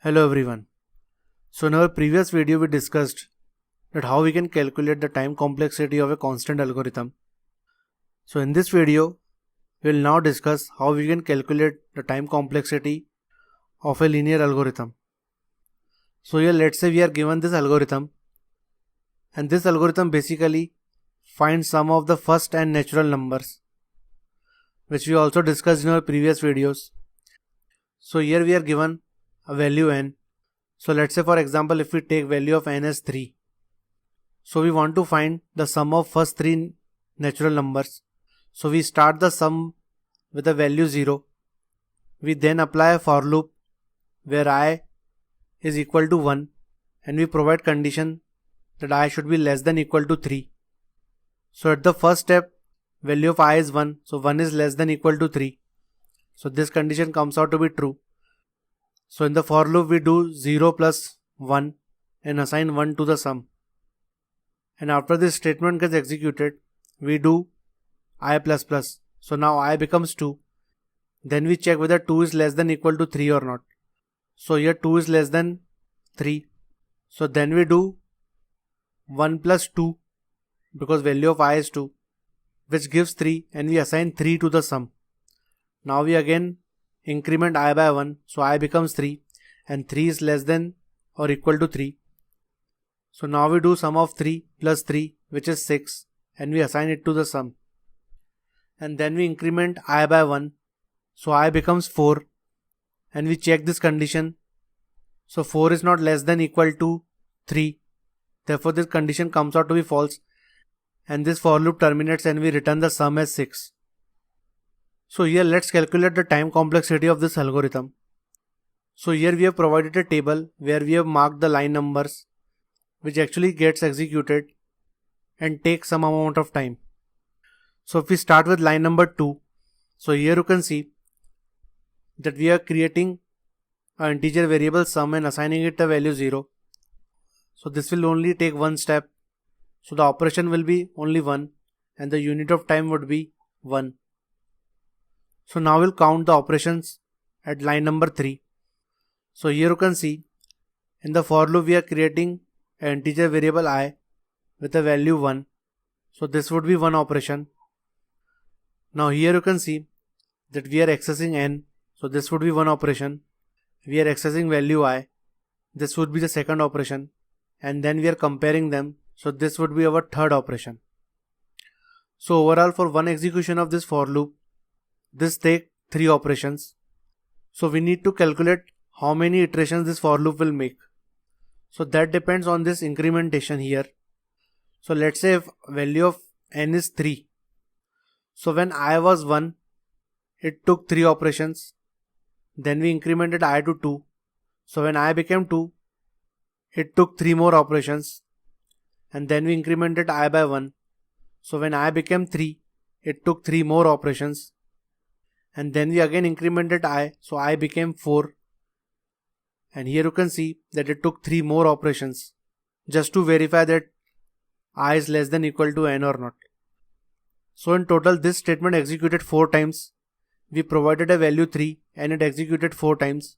Hello everyone. So in our previous video we discussed that how we can calculate the time complexity of a constant algorithm. So in this video we will now discuss how we can calculate the time complexity of a linear algorithm. So here let's say we are given this algorithm, and this algorithm basically finds sum of the first and natural numbers, which we also discussed in our previous videos. So here we are given a value n. So let's say for example if we take value of n as 3. So we want to find the sum of first three natural numbers. So we start the sum with a value 0. We then apply a for loop where I is equal to 1, and we provide condition that I should be less than equal to 3. So at the first step value of I is 1, so 1 is less than equal to 3. So this condition comes out to be true. So in the for loop we do 0 plus 1 and assign 1 to the sum. And after this statement gets executed, we do I plus plus. So now I becomes 2. Then we check whether 2 is less than equal to 3 or not. So here 2 is less than 3. So then we do 1 plus 2 because value of I is 2, which gives 3, and we assign 3 to the sum. Now we again increment I by 1, so I becomes 3 and 3 is less than or equal to 3. So now we do sum of 3 plus 3, which is 6, and we assign it to the sum. And then we increment I by 1, so I becomes 4, and we check this condition. So 4 is not less than equal to 3, therefore this condition comes out to be false, and this for loop terminates and we return the sum as 6. So here let's calculate the time complexity of this algorithm. So here we have provided a table where we have marked the line numbers which actually gets executed and takes some amount of time. So if we start with line number 2, so here you can see that we are creating an integer variable sum and assigning it a value 0. So this will only take one step. So the operation will be only 1 and the unit of time would be 1. So now we'll count the operations at line number 3. So here you can see in the for loop we are creating an integer variable I with a value 1. So this would be one operation. Now here you can see that we are accessing n. So this would be one operation. We are accessing value I. This would be the second operation. And then we are comparing them. So this would be our third operation. So overall for one execution of this for loop, this takes 3 operations. So we need to calculate how many iterations this for loop will make. So that depends on this incrementation here. So let's say if value of n is 3. So when I was 1, it took 3 operations. Then we incremented I to 2. So when I became 2, it took 3 more operations. And then we incremented I by 1. So when I became 3, it took 3 more operations. And then we again incremented I, so I became 4. And here you can see that it took 3 more operations just to verify that I is less than equal to n or not. So in total this statement executed 4 times. We provided a value 3 and it executed 4 times.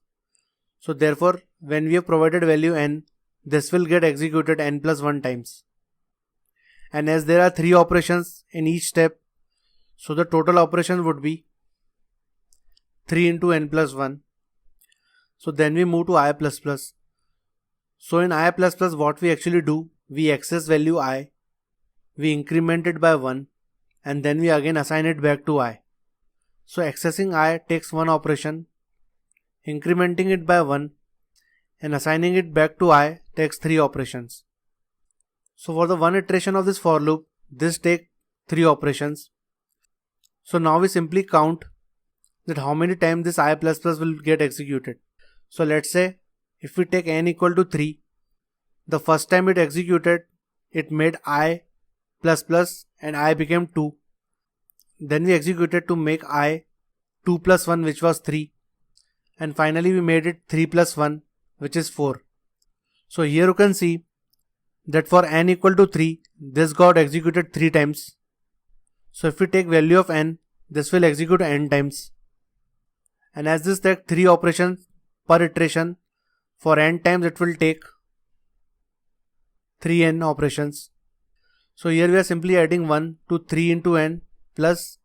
So therefore when we have provided value n, this will get executed n plus 1 times. And as there are 3 operations in each step, so the total operation would be 3 into n plus 1. So then we move to I plus plus. So in I plus plus what we actually do, we access value I, we increment it by 1, and then we again assign it back to I. So accessing I takes one operation, incrementing it by 1 and assigning it back to I takes 3 operations. So for the one iteration of this for loop, this takes 3 operations. So now we simply count that how many times this I plus plus will get executed. So let's say if we take n equal to 3, the first time it executed, it made I plus plus and I became 2. Then we executed to make I 2 plus 1, which was 3. And finally we made it 3 plus 1, which is 4. So here you can see that for n equal to 3, this got executed 3 times. So if we take value of n, this will execute n times. And as this takes 3 operations per iteration, For n times it will take 3n operations. So here we are simply adding 1 to 3 into n plus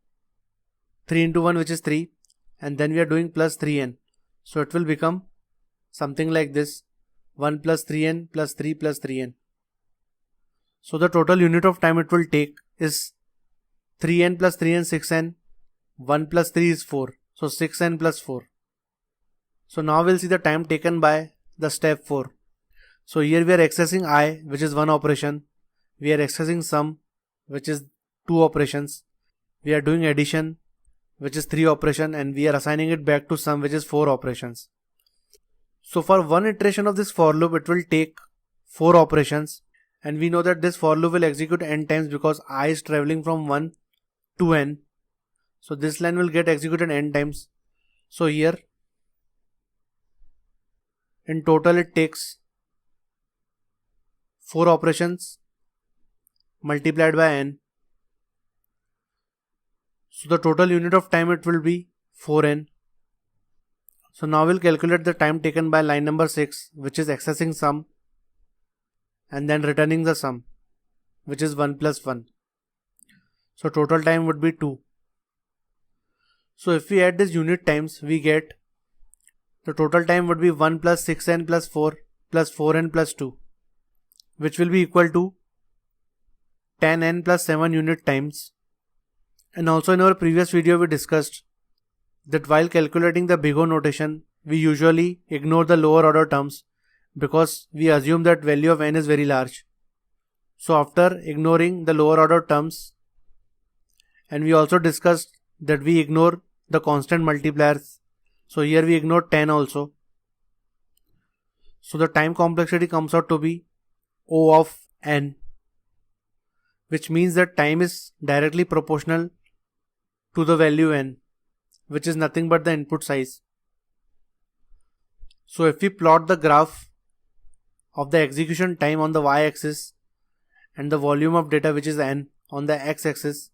3 into 1, which is 3, and then we are doing plus 3n. So it will become something like this: 1 plus 3n plus 3 plus 3n. So the total unit of time it will take is 3n plus 3n 6n, 1 plus 3 is 4, so 6n plus 4. So now we'll see the time taken by the step 4. So here we are accessing I, which is one operation. We are accessing sum, which is 2 operations. We are doing addition, which is 3 operation, and we are assigning it back to sum, which is 4 operations. So for one iteration of this for loop, it will take 4 operations, and we know that this for loop will execute n times because I is traveling from 1 to n. So this line will get executed n times. So here in total it takes 4 operations multiplied by n. So the total unit of time it will be 4n. So now we'll calculate the time taken by line number 6, which is accessing sum and then returning the sum, which is 1 plus 1. So total time would be 2. So if we add these unit times, we get the total time would be 1 plus 6n plus 4 plus 4n plus 2, which will be equal to 10n plus 7 unit times. And also in our previous video we discussed that while calculating the big O notation, we usually ignore the lower order terms because we assume that value of n is very large. So after ignoring the lower order terms, and we also discussed that we ignore the constant multipliers. So here we ignore 10 also. So the time complexity comes out to be O of n, which means that time is directly proportional to the value n, which is nothing but the input size. So if we plot the graph of the execution time on the y-axis and the volume of data, which is n, on the x-axis,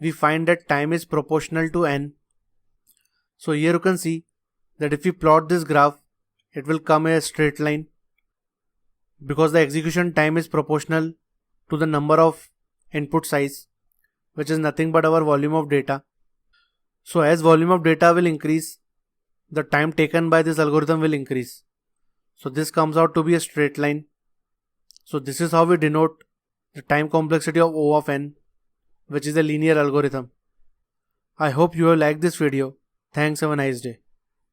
we find that time is proportional to n. So here you can see that if we plot this graph, it will come a straight line because the execution time is proportional to the number of input size, which is nothing but our volume of data. So as volume of data will increase, the time taken by this algorithm will increase. So this comes out to be a straight line. So this is how we denote the time complexity of O of n, which is a linear algorithm. I hope you have liked this video. Thanks, have a nice day.